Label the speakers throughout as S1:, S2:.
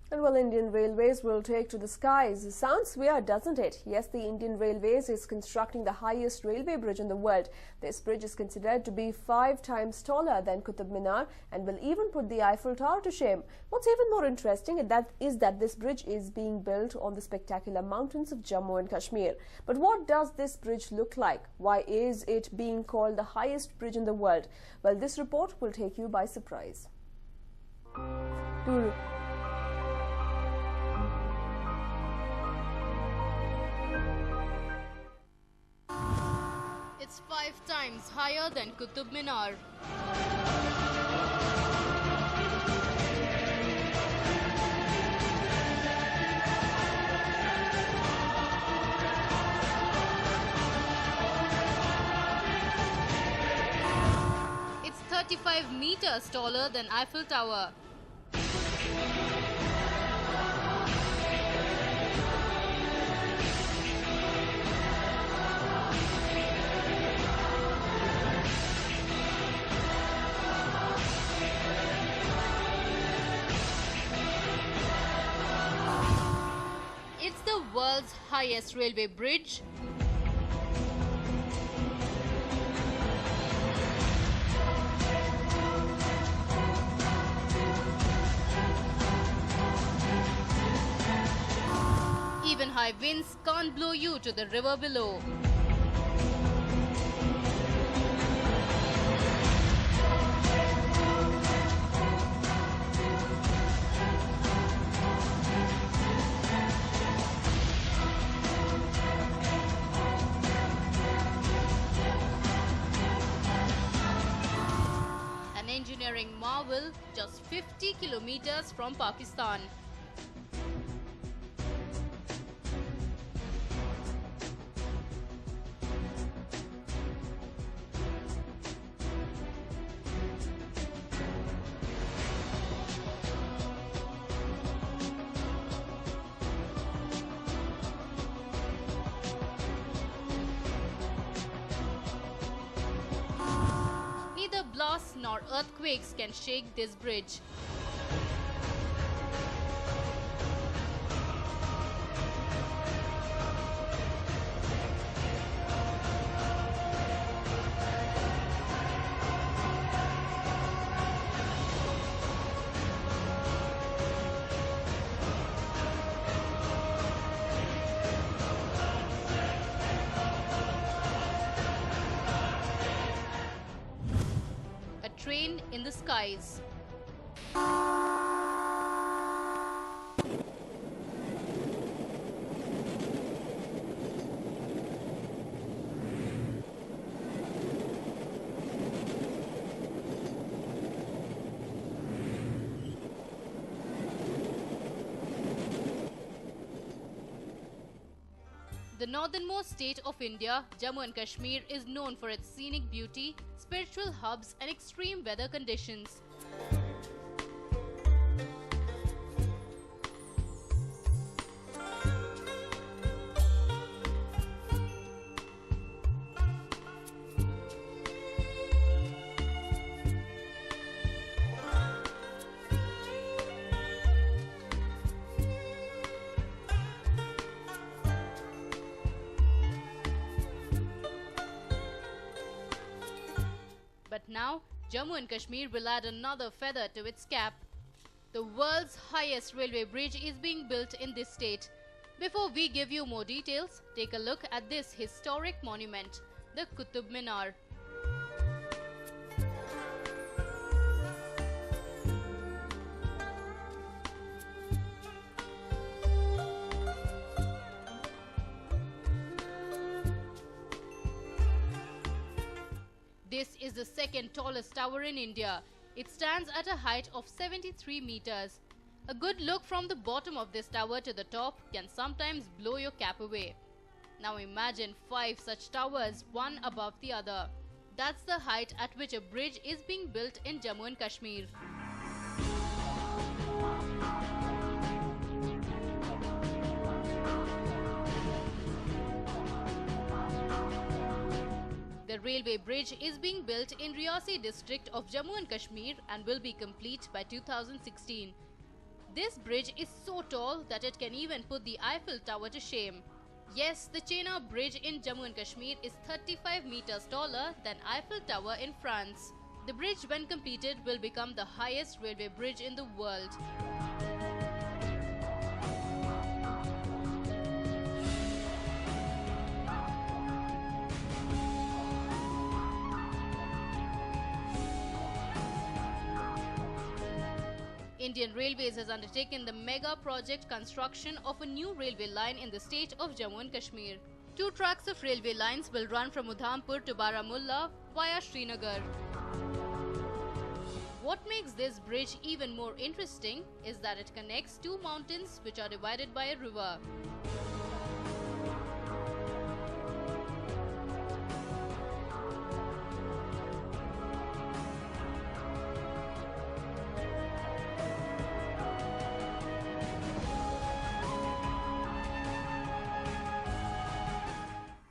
S1: And well, Indian Railways will take to the skies. Sounds weird, doesn't it? Yes, the Indian Railways is constructing the highest railway bridge in the world. This bridge is considered to be 5 times taller than Qutub Minar and will even put the Eiffel Tower to shame. What's even more interesting is that this bridge is being built on the spectacular mountains of Jammu and Kashmir. But what does this bridge look like? Why is it being called the highest bridge in the world? Well, this report will take you by surprise.
S2: It's 5 times higher than Qutub Minar. It's 35 meters taller than Eiffel Tower. It's the world's highest railway bridge. Even high winds can't blow you to the river below. An engineering marvel just 50 kilometers from Pakistan. Neither blasts nor earthquakes can shake this bridge. A train in the skies. The northernmost state of India, Jammu and Kashmir, is known for its scenic beauty, spiritual hubs and extreme weather conditions. But now, Jammu and Kashmir will add another feather to its cap. The world's highest railway bridge is being built in this state. Before we give you more details, take a look at this historic monument, the Qutub Minar. This is the second tallest tower in India. It stands at a height of 73 meters. A good look from the bottom of this tower to the top can sometimes blow your cap away. Now imagine 5 such towers, one above the other. That's the height at which a bridge is being built in Jammu and Kashmir. The railway bridge is being built in Riyasi district of Jammu and Kashmir and will be complete by 2016. This bridge is so tall that it can even put the Eiffel Tower to shame. Yes, the Chenab Bridge in Jammu and Kashmir is 35 meters taller than Eiffel Tower in France. The bridge, when completed, will become the highest railway bridge in the world. Indian Railways has undertaken the mega project construction of a new railway line in the state of Jammu and Kashmir. 2 tracks of railway lines will run from Udhampur to Baramulla via Srinagar. What makes this bridge even more interesting is that it connects 2 mountains which are divided by a river.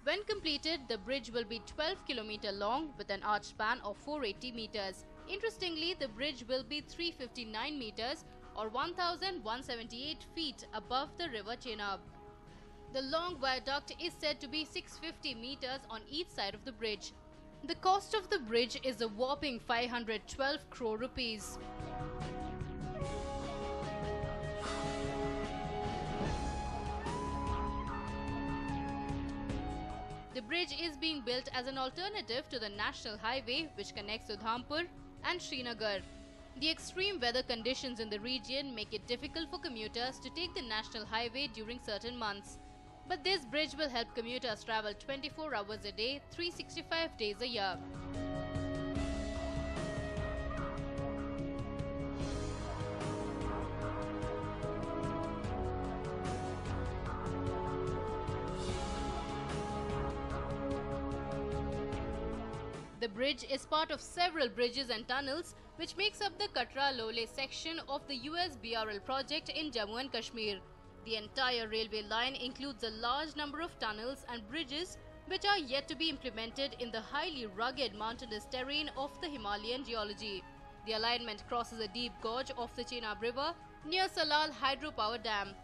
S2: When completed, the bridge will be 12 km long with an arch span of 480 meters. Interestingly, the bridge will be 359 meters or 1,178 feet above the river Chenab. The long viaduct is said to be 650 meters on each side of the bridge. The cost of the bridge is a whopping 512 crore rupees. The bridge is being built as an alternative to the national highway which connects Udhampur and Srinagar. The extreme weather conditions in the region make it difficult for commuters to take the national highway during certain months. But this bridge will help commuters travel 24 hours a day, 365 days a year. The bridge is part of several bridges and tunnels which makes up the Katra-Lole section of the USBRL project in Jammu and Kashmir. The entire railway line includes a large number of tunnels and bridges which are yet to be implemented in the highly rugged mountainous terrain of the Himalayan geology. The alignment crosses a deep gorge of the Chenab River near Salal Hydropower Dam.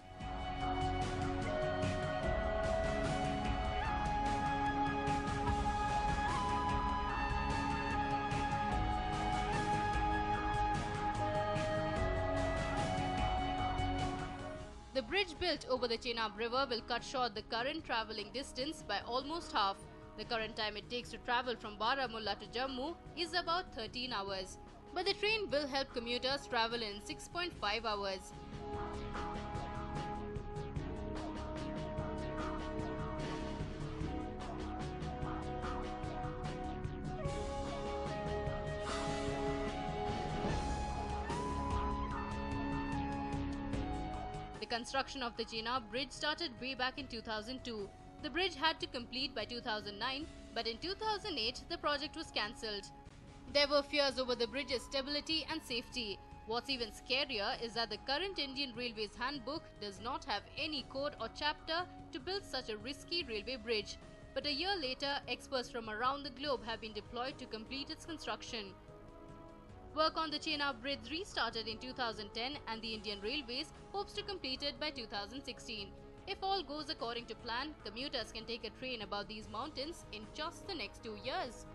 S2: The bridge built over the Chenab River will cut short the current travelling distance by almost half. The current time it takes to travel from Baramulla to Jammu is about 13 hours. But the train will help commuters travel in 6.5 hours. The construction of the Chenab Bridge started way back in 2002. The bridge had to complete by 2009, but in 2008 the project was cancelled. There were fears over the bridge's stability and safety. What's even scarier is that the current Indian Railways handbook does not have any code or chapter to build such a risky railway bridge. But a year later, experts from around the globe have been deployed to complete its construction. Work on the Chenab Bridge restarted in 2010 and the Indian Railways hopes to complete it by 2016. If all goes according to plan, commuters can take a train above these mountains in just the next 2 years.